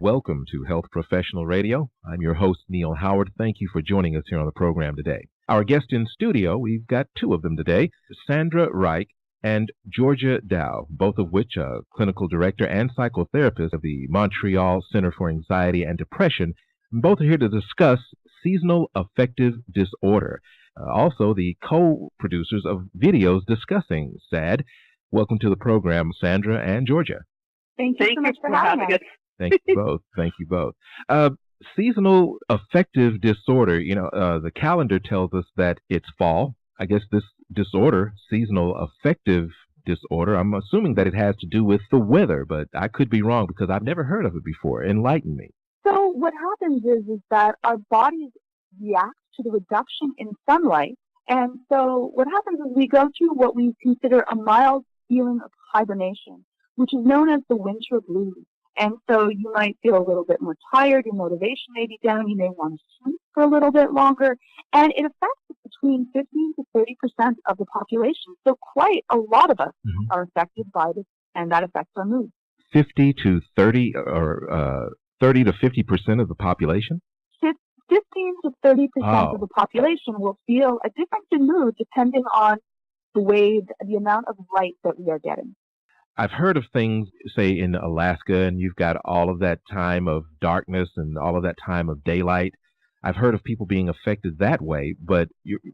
Welcome to Health Professional Radio. I'm your host, Neal Howard. Thank you for joining us here on the program today. Our guest in studio, we've got two of them today, Sandra Reich and Georgia Dow, both of which are clinical director and psychotherapist of the Montreal Center for Anxiety and Depression. Both are here to discuss Seasonal Affective Disorder. Also, the co-producers of videos discussing SAD. Welcome to the program, Sandra and Georgia. Thank you so much for having us. Thank you both. Thank you both. Seasonal affective disorder, the calendar tells us that it's fall. I guess this disorder, seasonal affective disorder, I'm assuming that it has to do with the weather, but I could be wrong because I've never heard of it before. Enlighten me. So what happens is that our bodies react to the reduction in sunlight. And so what happens is we go through what we consider a mild feeling of hibernation, which is known as the winter blues. And so you might feel a little bit more tired, your motivation may be down, you may want to sleep for a little bit longer, and it affects between 15 to 30% of the population. So quite a lot of us are affected by this, and that affects our mood. 50 to 30 or 30 to 50% of the population? 15 to 30% of the population will feel a difference in mood depending on the amount of light that we are getting. I've heard of things, say, in Alaska, and you've got all of that time of darkness and all of that time of daylight. I've heard of people being affected that way, but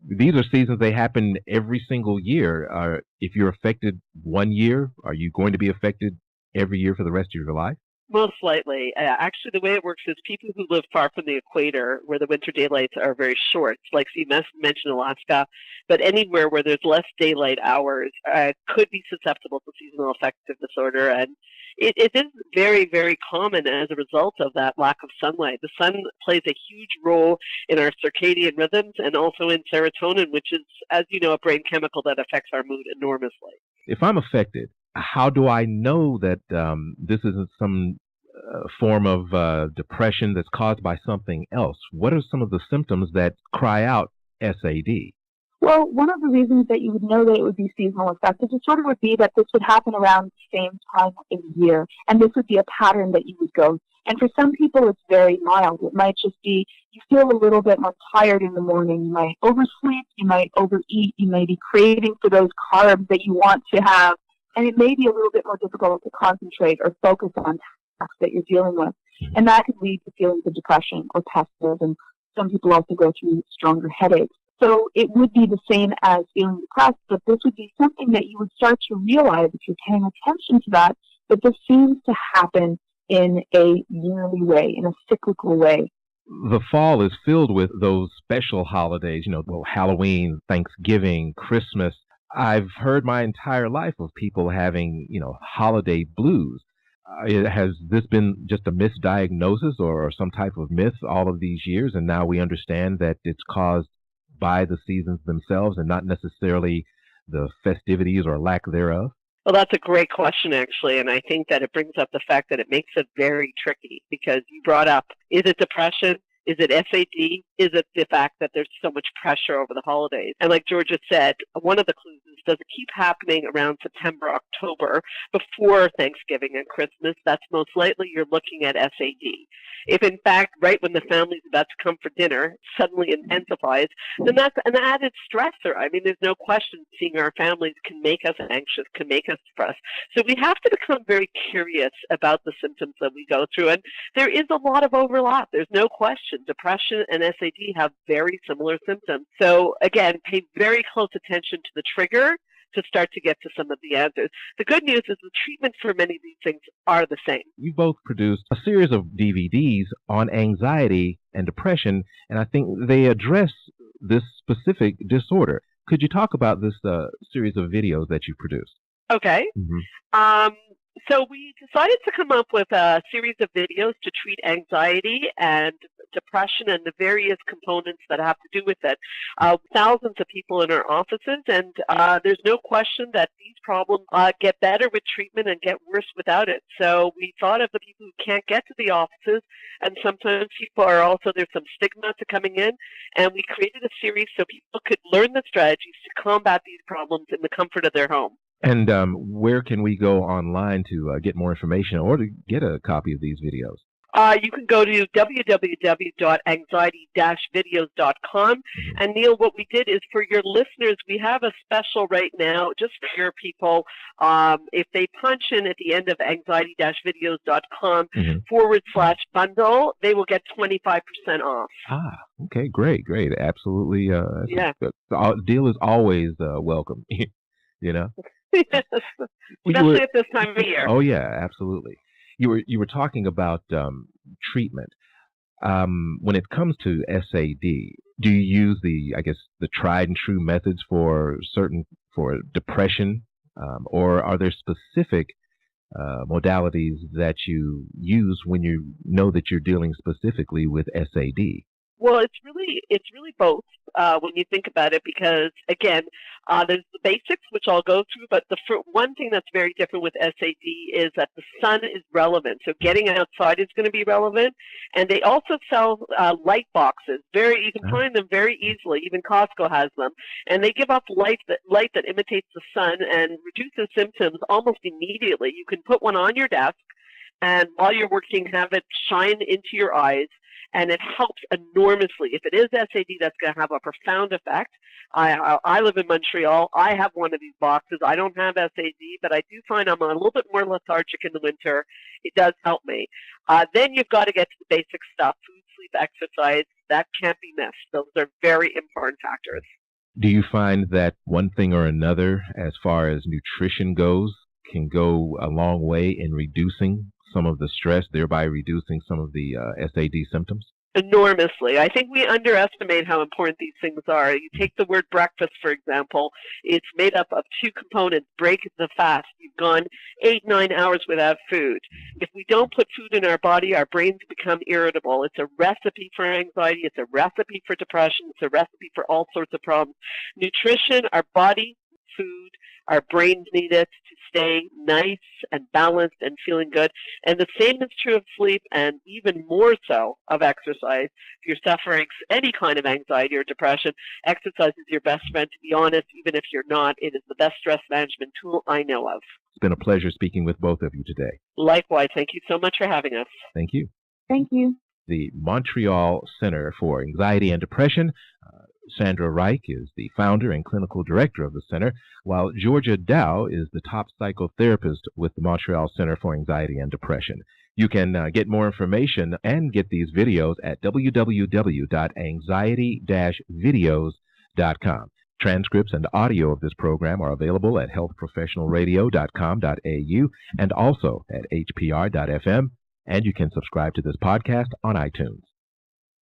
these are seasons, they happen every single year. If you're affected one year, are you going to be affected every year for the rest of your life? Most likely. Actually, the way it works is people who live far from the equator, where the winter daylights are very short, like you mentioned Alaska, but anywhere where there's less daylight hours could be susceptible to seasonal affective disorder. And it is very, very common as a result of that lack of sunlight. The sun plays a huge role in our circadian rhythms and also in serotonin, which is, as you know, a brain chemical that affects our mood enormously. If I'm affected, how do I know that this isn't some form of depression that's caused by something else? What are some of the symptoms that cry out SAD? Well, one of the reasons that you would know that it would be seasonal affective disorder would be that this would happen around the same time of the year, and this would be a pattern that you would go. And for some people, it's very mild. It might just be you feel a little bit more tired in the morning. You might oversleep. You might overeat. You may be craving for those carbs that you want to have. And it may be a little bit more difficult to concentrate or focus on tasks that you're dealing with. And that could lead to feelings of depression or pessimism. And some people also go through stronger headaches. So it would be the same as feeling depressed, but this would be something that you would start to realize if you're paying attention to that this seems to happen in a yearly way, in a cyclical way. The fall is filled with those special holidays, Halloween, Thanksgiving, Christmas. I've heard my entire life of people having, holiday blues. Has this been just a misdiagnosis or some type of myth all of these years? And now we understand that it's caused by the seasons themselves and not necessarily the festivities or lack thereof? Well, that's a great question, actually. And I think that it brings up the fact that it makes it very tricky because you brought up, is it depression? Is it SAD? Is it the fact that there's so much pressure over the holidays? And like Georgia said, one of the clues is, does it keep happening around September, October, before Thanksgiving and Christmas? That's most likely you're looking at SAD. If, in fact, right when the family's about to come for dinner, suddenly intensifies, then that's an added stressor. I mean, there's no question seeing our families can make us anxious, can make us depressed. So we have to become very curious about the symptoms that we go through. And there is a lot of overlap. There's no question. Depression and SAD have very similar symptoms. So again, pay very close attention to the trigger to start to get to some of the answers. The good news is the treatment for many of these things are the same. You both produced a series of DVDs on anxiety and depression, and I think they address this specific disorder. Could you talk about this series of videos that you produced? Okay. So we decided to come up with a series of videos to treat anxiety and depression and the various components that have to do with it. Thousands of people in our offices, and there's no question that these problems get better with treatment and get worse without it. So we thought of the people who can't get to the offices, and sometimes people are also, there's some stigma to coming in, and we created a series so people could learn the strategies to combat these problems in the comfort of their home. And where can we go online to get more information or to get a copy of these videos? You can go to www.anxiety-videos.com. And Neal, what we did is for your listeners, we have a special right now just for your people. If they punch in at the end of anxiety-videos.com /bundle, they will get 25% off. Okay, great. Absolutely. The deal is always welcome, you know? Yes, especially at this time of year. Oh, yeah, absolutely. You were talking about treatment. When it comes to SAD, do you use the tried and true methods for depression, or are there specific modalities that you use when you know that you're dealing specifically with SAD? Well, it's really both when you think about it, because again, there's the basics which I'll go through, but one thing that's very different with SAD is that the sun is relevant. So getting outside is going to be relevant, and they also sell light boxes. You can find them very easily. Even Costco has them, and they give off light that imitates the sun and reduces symptoms almost immediately. You can put one on your desk, and while you're working, have it shine into your eyes. And it helps enormously. If it is SAD, that's going to have a profound effect. I live in Montreal. I have one of these boxes. I don't have SAD, but I do find I'm a little bit more lethargic in the winter. It does help me. Then you've got to get to the basic stuff: food, sleep, exercise. That can't be missed. Those are very important factors. Do you find that one thing or another, as far as nutrition goes, can go a long way in reducing some of the stress, thereby reducing some of the SAD symptoms? Enormously. I think we underestimate how important these things are. You take the word breakfast, for example. It's made up of two components: break the fast. You've gone 8-9 hours without food. If we don't put food in our body, our brains become irritable. It's a recipe for anxiety. It's a recipe for depression. It's a recipe for all sorts of problems. Nutrition, our body, food, our brains need it to stay nice and balanced and feeling good. And the same is true of sleep, and even more so of exercise. If you're suffering any kind of anxiety or depression, exercise is your best friend. To be honest, even if you're not, it is the best stress management tool I know of. It's been a pleasure speaking with both of you today. Likewise. Thank you so much for having us. Thank you. Thank you. The Montreal Center for Anxiety and Depression. Sandra Reich is the founder and clinical director of the center, while Georgia Dow is the top psychotherapist with the Montreal Center for Anxiety and Depression. You can get more information and get these videos at www.anxiety-videos.com. Transcripts and audio of this program are available at healthprofessionalradio.com.au and also at hpr.fm, and you can subscribe to this podcast on iTunes.